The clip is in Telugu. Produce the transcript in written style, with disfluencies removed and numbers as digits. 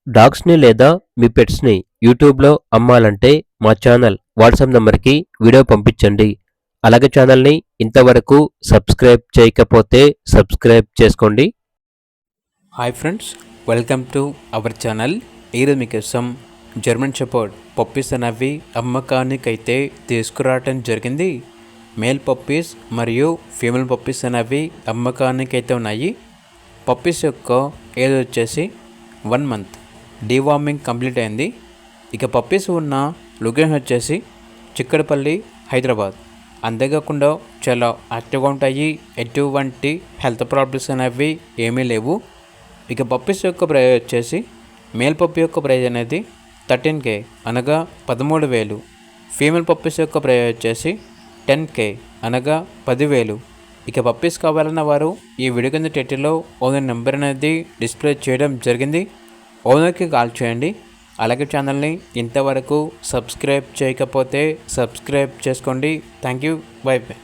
డాగ్స్‌ని లేదా మీ పెట్స్‌ని యూట్యూబ్‌లో అమ్మాలంటే మా ఛానల్ వాట్సాప్ నంబర్‌కి వీడియో పంపించండి. అలాగే ఛానల్‌ని ఇంతవరకు సబ్స్క్రైబ్ చేయకపోతే సబ్స్క్రైబ్ చేసుకోండి. Hi friends, welcome to our channel. ఈరోజు మీకోసం జర్మన్ షెపర్డ్ పప్పీస్ అనేవి అమ్మకానికైతే తీసుకురావటం జరిగింది. మేల్ పప్పీస్ మరియు ఫీమేల్ పప్పీస్ అనేవి అమ్మకానికైతే ఉన్నాయి. పప్పీస్ యొక్క ఏజ్ వచ్చేసి 1 మంత్. డీవార్మింగ్ కంప్లీట్ అయింది. ఇక పప్పీస్ ఉన్న లొకేషన్ వచ్చేసి చిక్కడపల్లి, హైదరాబాద్. అంతేకాకుండా చాలా యాక్టివ్గా ఉంటాయి. ఎటువంటి హెల్త్ ప్రాబ్లమ్స్ అనేవి ఏమీ లేవు. ఇక పప్పీస్ యొక్క ప్రైజ్ వచ్చేసి మేల్ పప్పీ యొక్క ప్రైజ్ అనేది 13K అనగా 13,000. ఫీమేల్ పప్పీస్ యొక్క ప్రైజ్ వచ్చేసి 10K అనగా 10,000. ఇక పప్పీస్ కావాలన్న వారు ఈ వీడియో కింద టైటిల్లో ఓనర్ నెంబర్ అనేది డిస్ప్లే చేయడం జరిగింది. ఓనర్కి కాల్ చేయండి. అలాగే ఛానల్ని ఇంతవరకు సబ్స్క్రైబ్ చేయకపోతే సబ్స్క్రైబ్ చేసుకోండి. Thank you. By by.